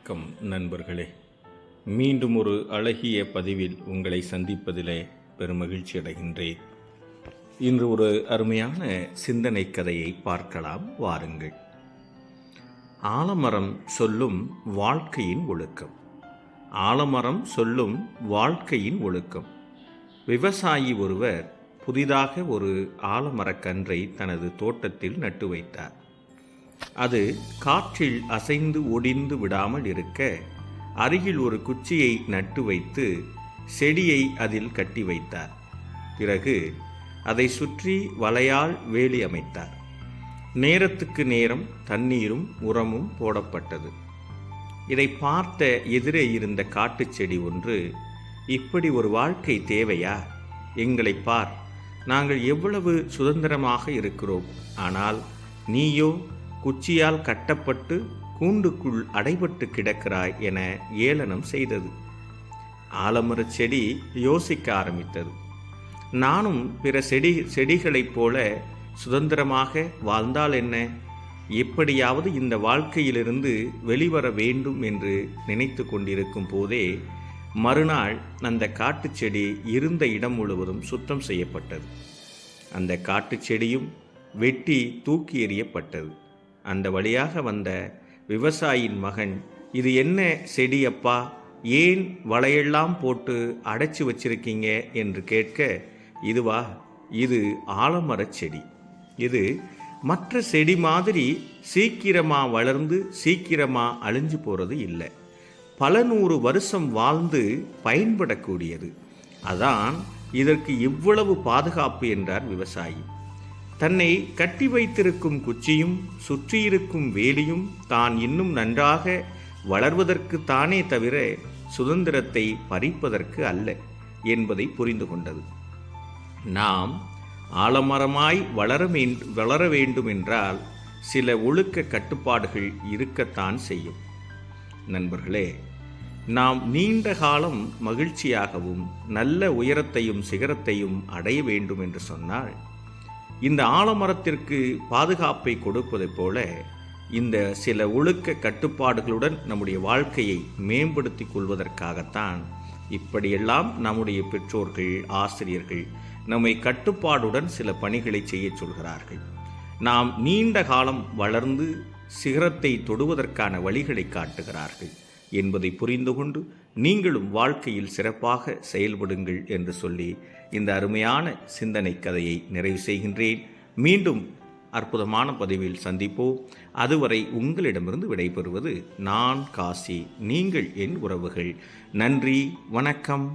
வணக்கம் நண்பர்களே. மீண்டும் ஒரு அழகிய பதிவில் உங்களை சந்திப்பதிலே பெருமகிழ்ச்சி அடைகின்றேன். இன்று ஒரு அருமையான சிந்தனை கதையை பார்க்கலாம் வாருங்கள். ஆலமரம் சொல்லும் வாழ்க்கையின் ஒழுக்கம். ஆலமரம் சொல்லும் வாழ்க்கையின் ஒழுக்கம். விவசாயி ஒருவர் புதிதாக ஒரு ஆலமரக்கன்றை தனது தோட்டத்தில் நட்டு வைத்தார். அது காற்றில் அசைந்து ஒடிந்து விடாமல் இருக்க அருகில் ஒரு குச்சியை நட்டு வைத்து செடியை அதில் கட்டி வைத்தார். பிறகு அதை சுற்றி வலையால் வேலி அமைத்தார். நேரத்துக்கு நேரம் தண்ணீரும் உரமும் போடப்பட்டது. இதை பார்த்த எதிரே இருந்த காட்டுச் செடி ஒன்று, இப்படி ஒரு வாழ்க்கை தேவையா? எங்களை பார், நாங்கள் எவ்வளவு சுதந்திரமாக இருக்கிறோம். ஆனால் நீயோ குச்சியால் கட்டப்பட்டு கூண்டுக்குள் அடைபட்டு கிடக்கிறாய் என ஏளனம் செய்தது. ஆலமரச் செடி யோசிக்க ஆரம்பித்தது. நானும் பிற செடிகளைப் போல சுதந்திரமாக வாழ்ந்தால் என்ன? எப்படியாவது இந்த வாழ்க்கையிலிருந்து வெளிவர வேண்டும் என்று நினைத்து கொண்டிருக்கும் போதே மறுநாள் அந்த காட்டுச் செடி இருந்த இடம் முழுவதும் சுத்தம் செய்யப்பட்டது. அந்த காட்டுச் செடியும் வெட்டி தூக்கி எறியப்பட்டது. அந்த வழியாக வந்த விவசாயியின் மகன், இது என்ன செடி அப்பா, ஏன் வலையெல்லாம் போட்டு அடைச்சி வச்சிருக்கீங்க என்று கேட்க, இதுவா, இது ஆலமரச் செடி. இது மற்ற செடி மாதிரி சீக்கிரமாக வளர்ந்து சீக்கிரமாக அழிஞ்சு போகிறது இல்லை. பல 100 வருஷம் வாழ்ந்து பயன்படக்கூடியது. அதான் இதற்கு இவ்வளவு பாதுகாப்பு என்றார் விவசாயி. தன்னை கட்டி வைத்திருக்கும் குச்சியும் சுற்றியிருக்கும் வேலியும் தான் இன்னும் நன்றாக வளர்வதற்கு தானே தவிர சுதந்திரத்தை பறிப்பதற்கு அல்ல என்பதை புரிந்து கொண்டது. நாம் ஆலமரமாய் வளர வேண்டும் என்றால் சில ஒழுக்க கட்டுப்பாடுகள் இருக்கத்தான் செய்யும். நண்பர்களே, நாம் நீண்ட காலம் மகிழ்ச்சியாகவும் நல்ல உயரத்தையும் சிகரத்தையும் அடைய வேண்டும் என்று சொன்னால், இந்த ஆலமரத்திற்கு பாதுகாப்பை கொடுப்பதைப் போல இந்த சில ஒழுக்க கட்டுப்பாடுகளுடன் நம்முடைய வாழ்க்கையை மேம்படுத்தி கொள்வதற்காகத்தான் இப்படியெல்லாம் நம்முடைய பெற்றோர்கள், ஆசிரியர்கள் நம்மை கட்டுப்பாடுடன் சில பணிகளை செய்ய சொல்கிறார்கள். நாம் நீண்ட காலம் வளர்ந்து சிகரத்தை தொடுவதற்கான வழிகளை காட்டுகிறார்கள் என்பதை புரிந்து கொண்டு நீங்களும் வாழ்க்கையில் சிறப்பாக செயல்படுங்கள் என்று சொல்லி இந்த அருமையான சிந்தனை கதையை நிறைவு செய்கின்றேன். மீண்டும் அற்புதமான பதிவில் சந்திப்போம். அதுவரை உங்களிடமிருந்து விடைபெறுவது நான் காசி. நீங்கள் என் உறவுகள். நன்றி, வணக்கம்.